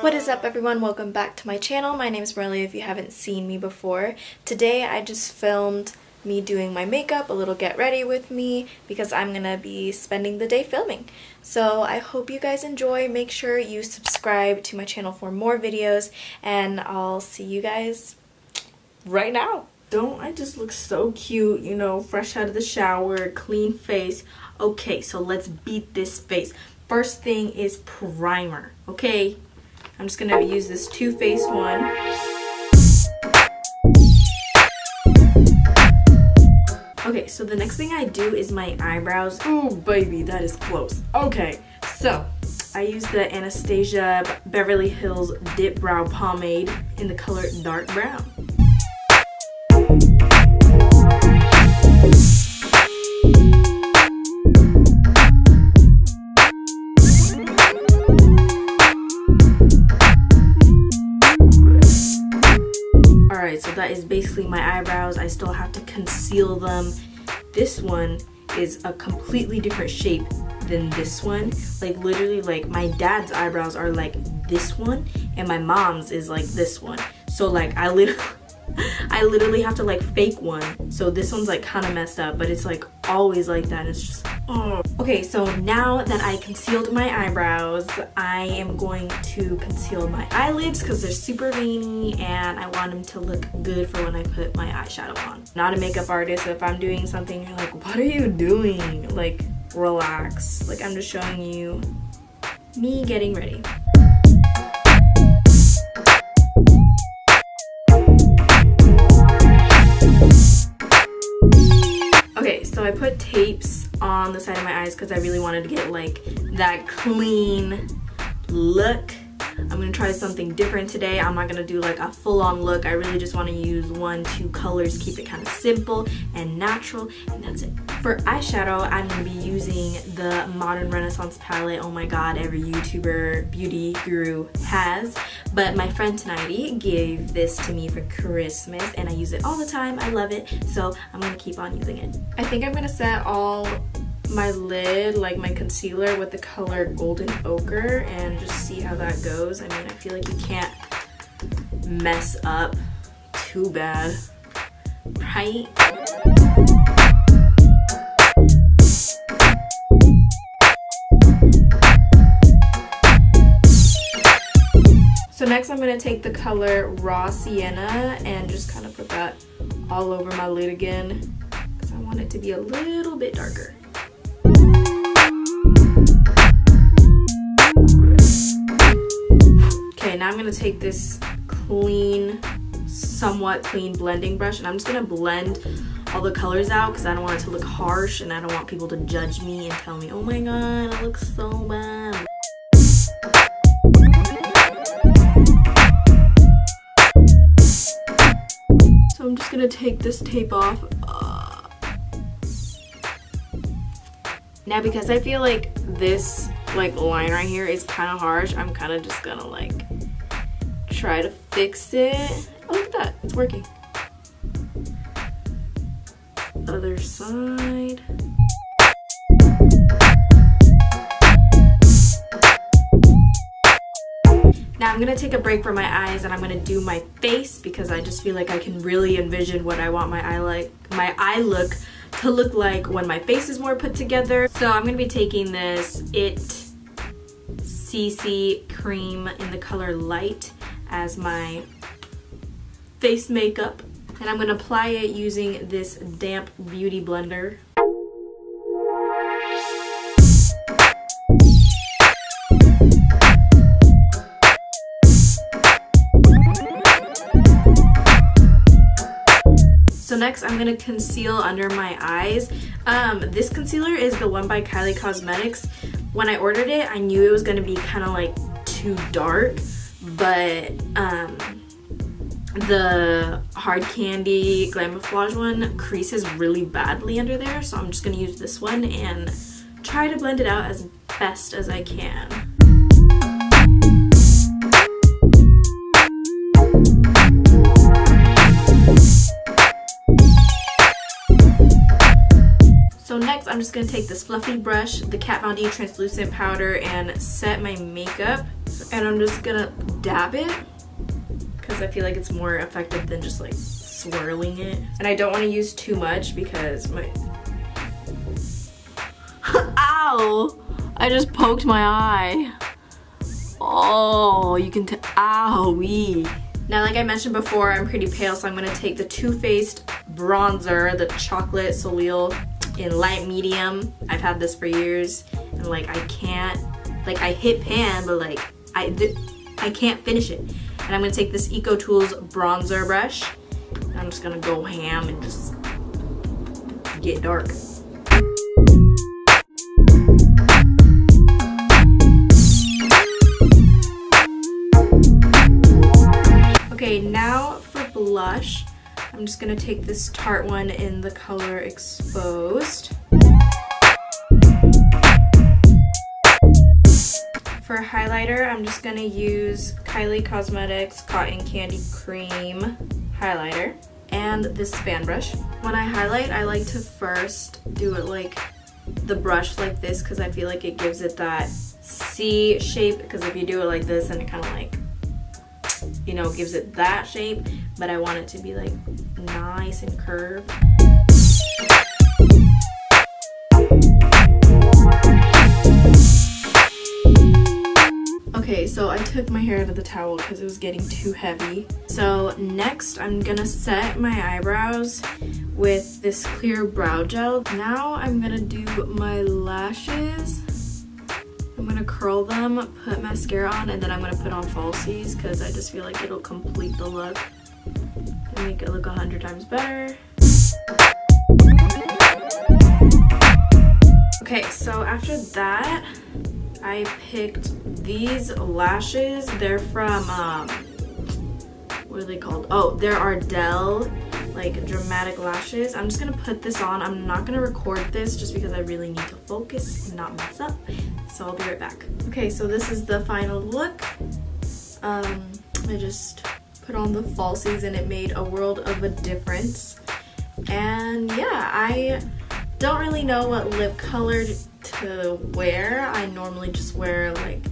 What is up, everyone? Welcome back to my channel. My name is Morelia if you haven't seen me before. Today I just filmed me doing my makeup, a little get ready with me, because I'm gonna be spending the day filming. So I hope you guys enjoy. Make sure you subscribe to my channel for more videos, and I'll see you guys right now. Don't I just look so cute, you know, fresh out of the shower, clean face. Okay, so let's beat this face. First thing is primer, okay? I'm just gonna use this Too Faced one. Okay, so the next thing I do is my eyebrows. Ooh, baby, that is close. Okay, so I use the Anastasia Beverly Hills Dip Brow Pomade in the color Dark Brown. Alright, so that is basically my eyebrows. I still have to conceal them. This one is a completely different shape than this one. Like literally, like my dad's eyebrows are like this one and my mom's is like this one. So like I literally have to like fake one. So this one's like kind of messed up, but it's like always like that. It's just, oh. Okay, so now that I concealed my eyebrows, I am going to conceal my eyelids because they're super veiny and I want them to look good for when I put my eyeshadow on. Not a makeup artist, so if I'm doing something, you're like, what are you doing? Like, relax. Like, I'm just showing you me getting ready. Okay, so I put tapes on the side of my eyes because I really wanted to get like that clean look. I'm gonna try something different today. I'm not gonna do like a full-on look. I really just want to use 1-2 colors, keep it kind of simple and natural, and that's it. For eyeshadow, I'm gonna be using the Modern Renaissance palette. Oh my god, every YouTuber beauty guru has. But my friend Tonighty gave this to me for Christmas and I use it all the time. I love it, so I'm gonna keep on using it. I think I'm gonna set all my lid, like my concealer, with the color Golden Ochre and just see how that goes. I mean, I feel like you can't mess up too bad, right? So next I'm going to take the color Raw Sienna and just kind of put that all over my lid again because I want it to be a little bit darker. Okay, now I'm going to take this somewhat clean blending brush and I'm just going to blend all the colors out because I don't want it to look harsh and I don't want people to judge me and tell me, oh my god, it looks so bad. So I'm just gonna take this tape off. Now because I feel like this like line right here is kind of harsh, I'm kind of just gonna like try to fix it. Oh, look at that, it's working. Other side. Now I'm gonna take a break from my eyes and I'm gonna do my face because I just feel like I can really envision what I want my eye look to look like when my face is more put together. So I'm gonna be taking this CC cream in the color Light as my face makeup, and I'm gonna apply it using this damp beauty blender. So next I'm gonna conceal under my eyes. This concealer is the one by Kylie Cosmetics. When I ordered it, I knew it was gonna be kind of like too dark, but the Hard Candy Glamouflage one creases really badly under there, so I'm just gonna use this one and try to blend it out as best as I can. So next I'm I'm just gonna take this fluffy brush, the Kat Von D translucent powder, and set my makeup. And I'm just gonna dab it because I feel like it's more effective than just like swirling it. And I don't want to use too much because my ow! I just poked my eye. Oh, you can tell. Owie. Now, like I mentioned before, I'm pretty pale, so I'm gonna take the Too Faced bronzer, the Chocolate Soleil in light medium. I've had this for years, and like I can't, like I hit pan, but like I can't finish it. And I'm gonna take this Eco Tools bronzer brush. And I'm just gonna go ham and just get dark. Okay, now for blush, I'm just gonna take this Tarte one in the color Exposed. For highlighter, I'm just gonna use Kylie Cosmetics Cotton Candy Cream highlighter and this fan brush. When I highlight, I like to first do it like the brush like this because I feel like it gives it that C shape, because if you do it like this, then it kind of like, you know, gives it that shape, but I want it to be like nice and curved. Okay, so I took my hair out of the towel because it was getting too heavy. So next I'm gonna set my eyebrows with this clear brow gel. Now I'm gonna do my lashes. I'm gonna curl them, put mascara on, and then I'm gonna put on falsies because I just feel like it'll complete the look and make it look 100 times better. Okay, so after that, I picked these lashes. They're from, what are they called? Oh, they're Ardell, like dramatic lashes. I'm just gonna put this on. I'm not gonna record this just because I really need to focus and not mess up. So I'll be right back. Okay, so this is the final look. I just put on the falsies and it made a world of a difference. And yeah, I don't really know what lip color to wear. I normally just wear like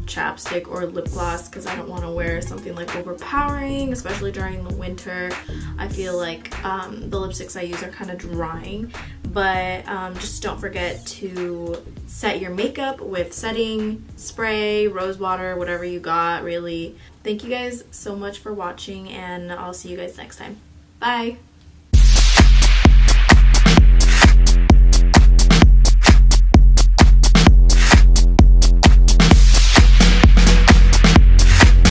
chapstick or lip gloss because I don't want to wear something like overpowering, especially during the winter. I feel like the lipsticks I use are kind of drying, but just don't forget to set your makeup with setting spray, rose water, whatever you got, really. Thank you guys so much for watching, and I'll see you guys next time. Bye!